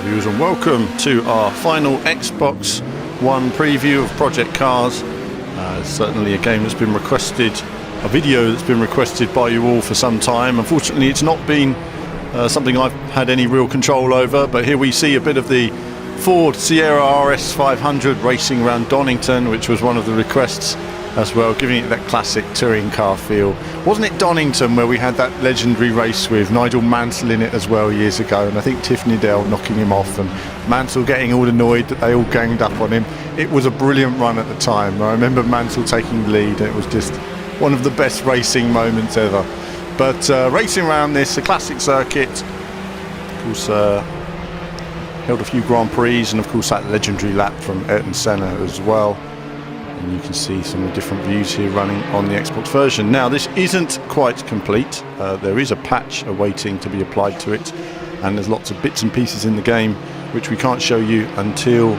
viewers, and welcome to our final Xbox One preview of Project Cars. It's certainly a game that's been requested, a video that's been requested by you all for some time. Unfortunately, it's not been something I've had any real control over, but here we see a bit of the Ford Sierra RS 500 racing around Donington, which was one of the requests as well, giving it that classic touring car feel. Wasn't it Donington where we had that legendary race with Nigel Mansell in it as well years ago, and I think Tiffany Dell knocking him off and Mansell getting all annoyed that they all ganged up on him. It was a brilliant run at the time. I remember Mansell taking the lead. It was just one of the best racing moments ever. But racing around this, a classic circuit, of course, held a few Grand Prix, and of course that legendary lap from Ayrton Senna as well. And you can see some of the different views here running on the Xbox version. Now, this isn't quite complete. There is a patch awaiting to be applied to it, and there's lots of bits and pieces in the game which we can't show you until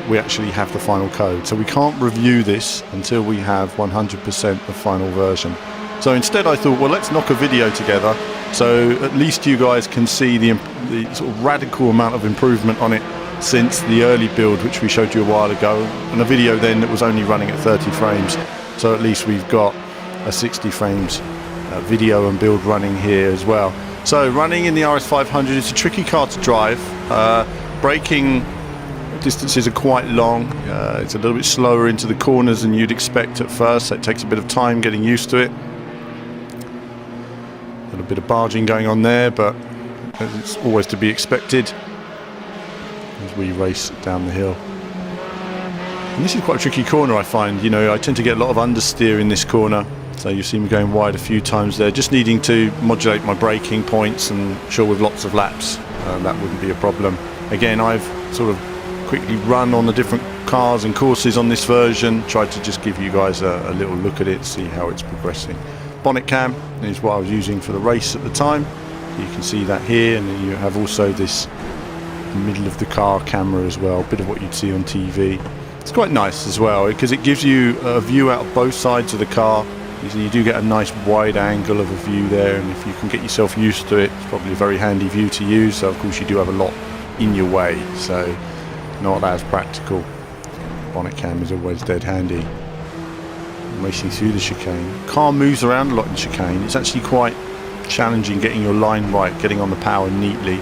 we actually have the final code. So we can't review this until we have 100% the final version. So instead I thought, well, let's knock a video together so at least you guys can see the sort of radical amount of improvement on it since the early build, which we showed you a while ago, and a video then that was only running at 30 frames. So at least we've got a 60 frames video and build running here as well. So running in the RS 500, it's a tricky car to drive. Braking distances are quite long. It's a little bit slower into the corners than you'd expect at first, so it takes a bit of time getting used to it. A little bit of barging going on there, but it's always to be expected as we race down the hill. And this is quite a tricky corner, I find. You know, I tend to get a lot of understeer in this corner, so you see me going wide a few times there, just needing to modulate my braking points, and sure, with lots of laps that wouldn't be a problem. Again, I've sort of quickly run on the different cars and courses on this version, tried to just give you guys a little look at it, see how it's progressing. Bonnet cam is what I was using for the race at the time. You can see that here, and then you have also this middle of the car camera as well, a bit of what you'd see on TV. It's quite nice as well because it gives you a view out of both sides of the car. You do get a nice wide angle of a view there, and if you can get yourself used to it, it's probably a very handy view to use. So of course you do have a lot in your way, so not as practical. Bonnet cam is always dead handy. Racing through the chicane. Car moves around a lot in chicane. It's actually quite challenging getting your line right, getting on the power neatly.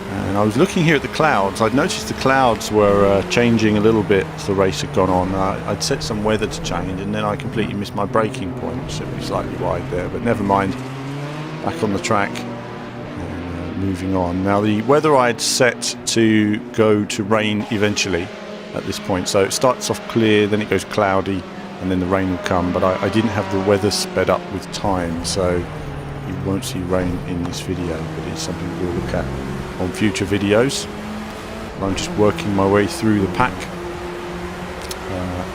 And I was looking here at the clouds. I'd noticed the clouds were changing a little bit as the race had gone on. I'd set some weather to change, and then I completely missed my braking point, which should be slightly wide there, but never mind. Back on the track and moving on. Now, the weather I'd set to go to rain eventually at this point. So it starts off clear, then it goes cloudy, and then the rain will come. But I didn't have the weather sped up with time, so you won't see rain in this video, but it's something we'll look at on future videos. I'm just working my way through the pack,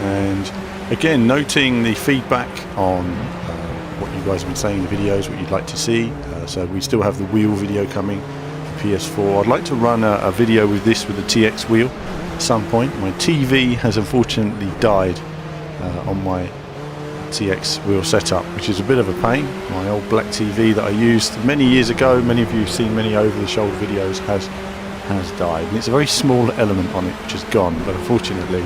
and again noting the feedback on what you guys have been saying in the videos, what you'd like to see. So we still have the wheel video coming for PS4. I'd like to run a video with this with the TX wheel at some point. My TV has unfortunately died on my TX wheel setup, which is a bit of a pain. My old black TV that I used many years ago, many of you have seen many over-the-shoulder videos, has died, and it's a very small element on it which is gone, but unfortunately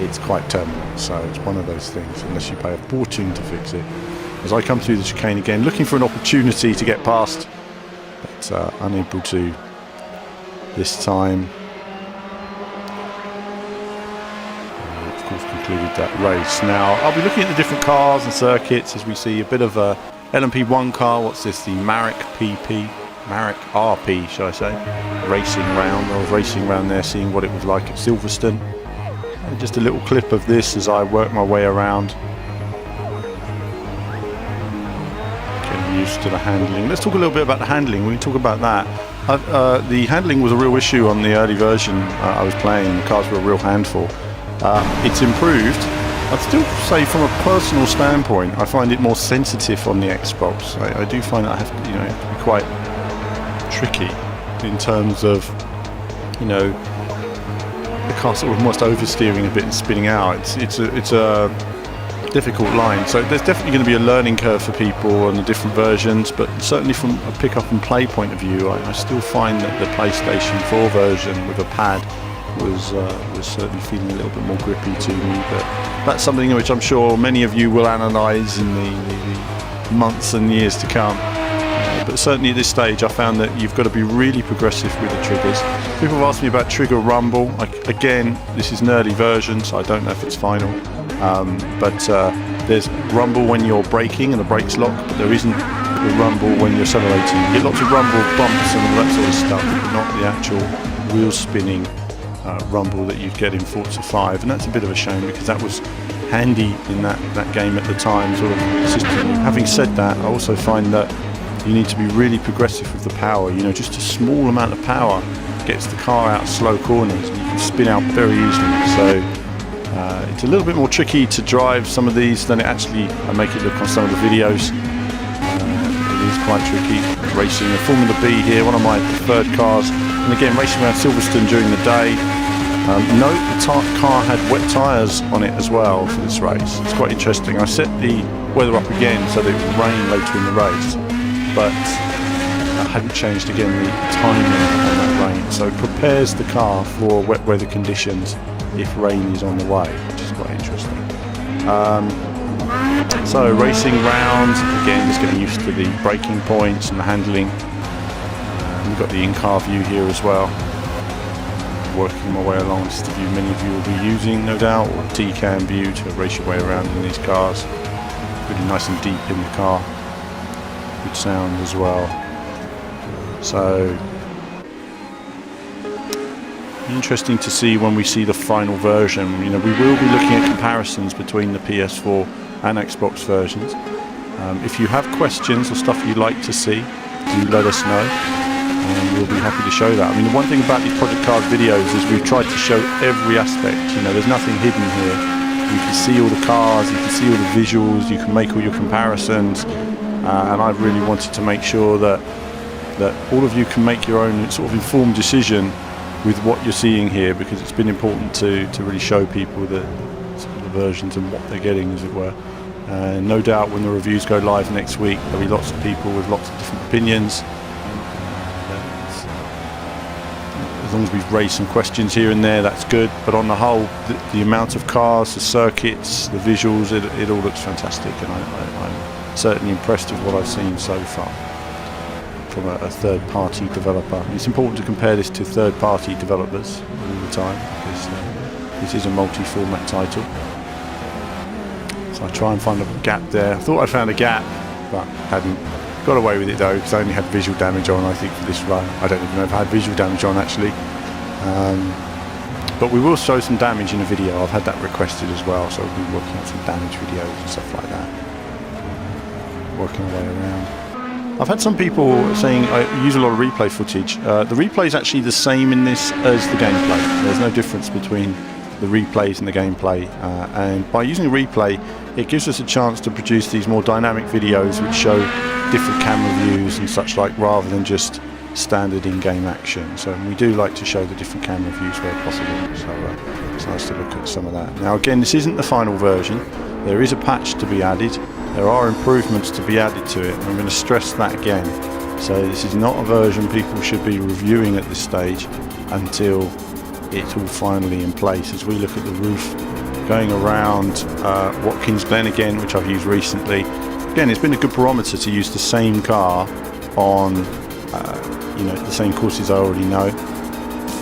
it's quite terminal, so it's one of those things unless you pay a fortune to fix it. As I come through the chicane again, looking for an opportunity to get past, but unable to this time. Of course, concluded that race. Now I'll be looking at the different cars and circuits as we see a bit of a LMP1 car. What's this? The Marek RP, shall I say? Racing round. I was racing around there, seeing what it was like at Silverstone. And just a little clip of this as I work my way around, getting used to the handling. Let's talk a little bit about the handling. When we talk about that, the handling was a real issue on the early version I was playing. The cars were a real handful. It's improved. I'd still say from a personal standpoint, I find it more sensitive on the Xbox. I do find that I have to, you know, have to be quite tricky in terms of, you know, the car sort of almost oversteering a bit and spinning out. It's a difficult line. So there's definitely going to be a learning curve for people on the different versions, but certainly from a pick up and play point of view, I still find that the PlayStation 4 version with a pad was certainly feeling a little bit more grippy to me. But that's something which I'm sure many of you will analyse in the months and years to come. But certainly at this stage I found that you've got to be really progressive with the triggers. People have asked me about trigger rumble. Again, this is an early version, so I don't know if it's final. But there's rumble when you're braking and the brakes lock, but there isn't the rumble when you're accelerating. You get lots of rumble bumps and all that sort of stuff, but not the actual wheel spinning rumble that you get in Forza 5, and that's a bit of a shame because that was handy in that game at the time, sort of consistently. Having said that, I also find that you need to be really progressive with the power. You know, just a small amount of power gets the car out of slow corners and you can spin out very easily. So it's a little bit more tricky to drive some of these than it actually make it look on some of the videos. It is quite tricky. Racing a Formula B here, one of my preferred cars, and again racing around Silverstone during the day. Note the car had wet tyres on it as well for this race. It's quite interesting. I set the weather up again so that it would rain later in the race, but I hadn't changed again the timing on that rain, so it prepares the car for wet weather conditions if rain is on the way, which is quite interesting. So racing round, again just getting used to the braking points and the handling. We've got the in-car view here as well. Working my way along, this is the view many of you will be using no doubt, or T-cam view to race your way around in these cars. Really nice and deep in the car. Good sound as well. So interesting to see when we see the final version. You know, we will be looking at comparisons between the PS4 and Xbox versions. If you have questions or stuff you'd like to see, do let us know, and we'll be happy to show that. I mean, the one thing about these Project Cars videos is we've tried to show every aspect. You know, there's nothing hidden here. You can see all the cars, you can see all the visuals, you can make all your comparisons, and I've really wanted to make sure that all of you can make your own sort of informed decision with what you're seeing here, because it's been important to really show people the versions and what they're getting, as it were. No doubt when the reviews go live next week, there'll be lots of people with lots of different opinions. As long as we've raised some questions here and there, that's good. But on the whole, the amount of cars, the circuits, the visuals, it all looks fantastic, and I'm certainly impressed with what I've seen so far from a third-party developer. And it's important to compare this to third-party developers all the time, because this is a multi-format title. So I try and find a gap there. I thought I found a gap, but hadn't. Got away with it though, because I only had visual damage on, I think, for this run. I don't even know if I had visual damage on actually. But we will show some damage in a video. I've had that requested as well, so we'll be working on some damage videos and stuff like that. Working our way around. I've had some people saying I use a lot of replay footage. The replay is actually the same in this as the gameplay. There's no difference between the replays and the gameplay, and by using a replay it gives us a chance to produce these more dynamic videos which show different camera views and such like, rather than just standard in-game action. So we do like to show the different camera views where possible, so it's nice to look at some of that. Now again, this isn't the final version. There is a patch to be added. There are improvements to be added to it, and I'm going to stress that again. So this is not a version people should be reviewing at this stage until it's all finally in place. As we look at the roof going around Watkins Glen again, which I've used recently. Again, it's been a good barometer to use the same car on the same courses I already know.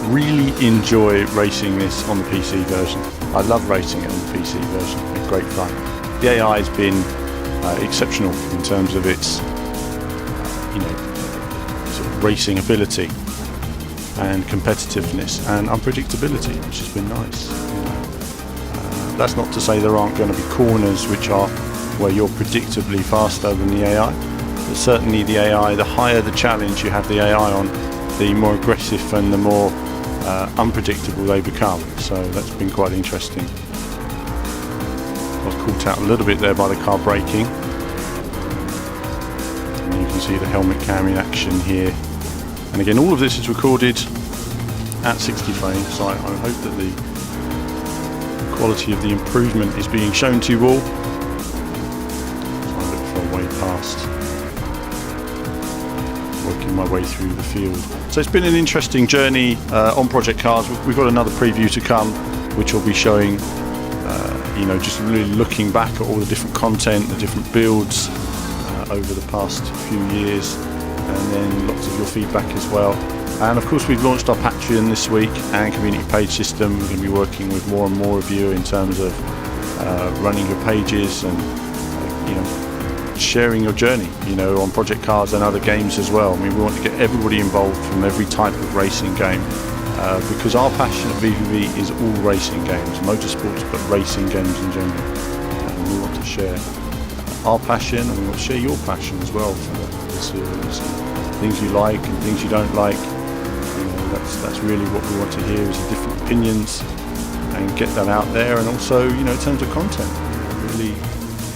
Really enjoy racing this on the PC version. I love racing it on the PC version. It's great fun. The AI has been exceptional in terms of its sort of racing ability and competitiveness and unpredictability, which has been nice. That's not to say there aren't going to be corners which are where you're predictably faster than the AI, but certainly the AI, the higher the challenge you have the AI on, the more aggressive and the more unpredictable they become. So that's been quite interesting. I was caught out a little bit there by the car braking. And you can see the helmet cam in action here. And again, all of this is recorded at 60 frames, so I hope that the quality of the improvement is being shown to you all. working my way through the field. So it's been an interesting journey on Project Cars. We've got another preview to come, which will be showing, just really looking back at all the different content, the different builds over the past few years, and then lots of your feedback as well. And of course, we've launched our Patreon this week and community page system. We're going to be working with more and more of you in terms of running your pages and sharing your journey, on Project Cars and other games as well. I mean, we want to get everybody involved from every type of racing game, because our passion at VVV is all racing games, motorsports, but racing games in general. And we want to share our passion, and we want to share your passion as well for the series, things you like and things you don't like. That's really what we want to hear, is the different opinions, and get that out there. And also, in terms of content, really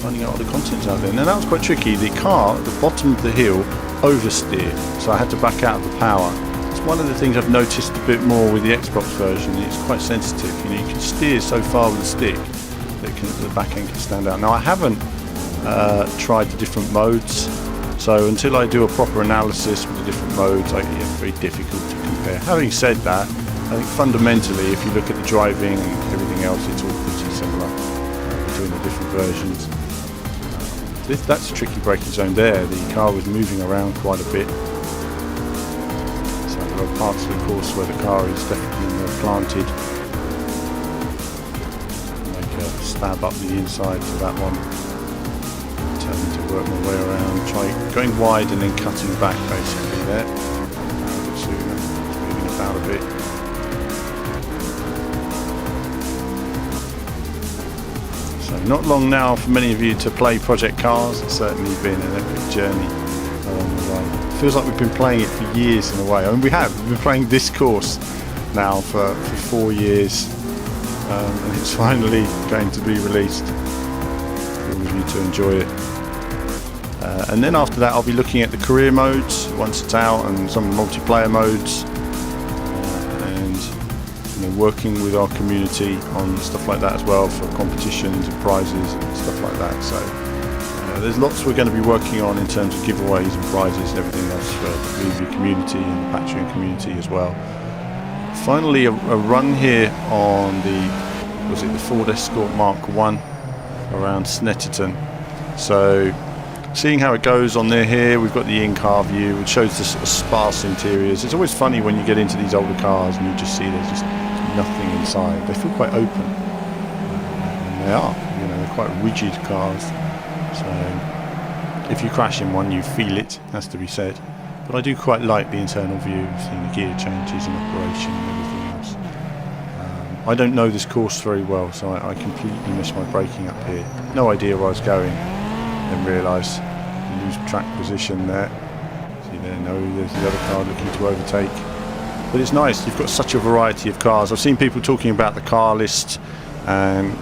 finding out what the content's out there. Now, that was quite tricky. The car at the bottom of the hill oversteered, so I had to back out of the power. It's one of the things I've noticed a bit more with the Xbox version. It's quite sensitive. You can steer so far with the stick that the back end can stand out. Now, I haven't tried the different modes, so until I do a proper analysis with the different modes, it's very difficult to compare. Having said that, I think fundamentally, if you look at the driving and everything else, it's all pretty similar between the different versions. That's a tricky braking zone there. The car was moving around quite a bit. So there are parts of the course where the car is definitely more planted. Make a stab up the inside for that one. Turning to work my way around, going wide and then cutting back basically there. Moving about a bit. So not long now for many of you to play Project Cars. It's certainly been an epic journey along the way. It feels like we've been playing it for years in a way. I mean, we've been playing this course now for 4 years, and it's finally going to be released for all of you to enjoy it. And then after that, I'll be looking at the career modes once it's out, and some multiplayer modes, and working with our community on stuff like that as well, for competitions and prizes and stuff like that. So there's lots we're going to be working on in terms of giveaways and prizes and everything else for the VV community and the Patreon community as well. Finally, a run here on the Ford Escort Mark I around Snetterton. So seeing how it goes on there here, we've got the in-car view, which shows the sort of sparse interiors. It's always funny when you get into these older cars and you just see there's just nothing inside. They feel quite open, and they are. They're quite rigid cars. So if you crash in one, you feel it, has to be said. But I do quite like the internal view, seeing the gear changes in operation and everything else. I don't know this course very well, so I completely missed my braking up here. No idea where I was going. Then realise lose track position there. See there, no, there's the other car looking to overtake. But it's nice, you've got such a variety of cars. I've seen people talking about the car list and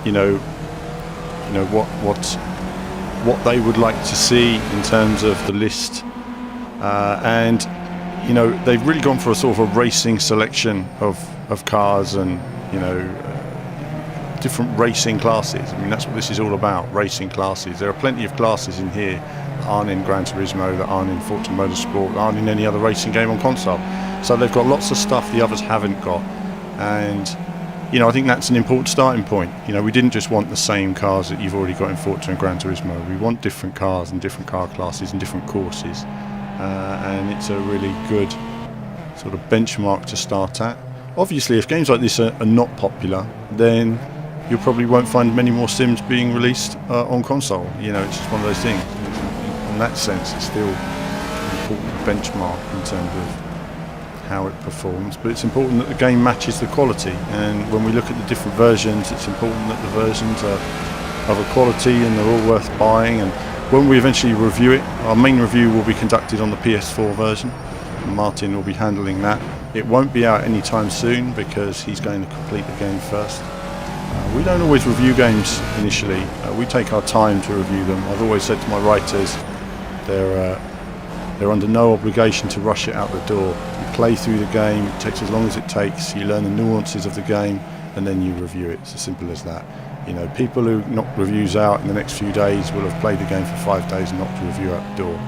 what they would like to see in terms of the list. And they've really gone for a sort of a racing selection of cars and different racing classes. I mean, that's what this is all about, racing classes. There are plenty of classes in here that aren't in Gran Turismo, that aren't in Forza Motorsport, that aren't in any other racing game on console. So they've got lots of stuff the others haven't got. And I think that's an important starting point. We didn't just want the same cars that you've already got in Forza and Gran Turismo. We want different cars and different car classes and different courses. And it's a really good sort of benchmark to start at. Obviously, if games like this are not popular, then you probably won't find many more Sims being released on console. It's just one of those things. In that sense, it's still an important benchmark in terms of how it performs, but it's important that the game matches the quality. And when we look at the different versions, it's important that the versions are of a quality and they're all worth buying. And when we eventually review it, our main review will be conducted on the PS4 version. Martin will be handling that. It won't be out anytime soon because he's going to complete the game first. We don't always review games initially. We take our time to review them. I've always said to my writers, they're under no obligation to rush it out the door. You play through the game, it takes as long as it takes, you learn the nuances of the game, and then you review it. It's as simple as that. People who knock reviews out in the next few days will have played the game for 5 days and knocked a review out the door.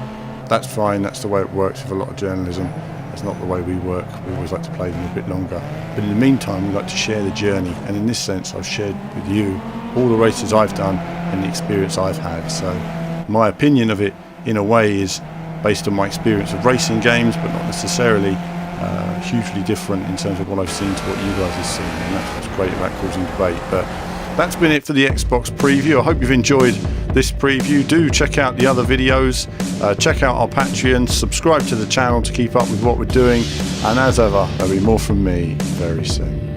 that's fine. That's the way it works with a lot of journalism. That's not the way we work. We always like to play them a bit longer. But in the meantime, we like to share the journey. And in this sense, I've shared with you all the races I've done and the experience I've had. So my opinion of it, in a way, is based on my experience of racing games, but not necessarily hugely different in terms of what I've seen to what you guys have seen. And that's what's great about causing debate. But that's been it for the Xbox preview. I hope you've enjoyed this preview. Do check out the other videos, check out our Patreon, subscribe to the channel to keep up with what we're doing, and as ever, there'll be more from me very soon.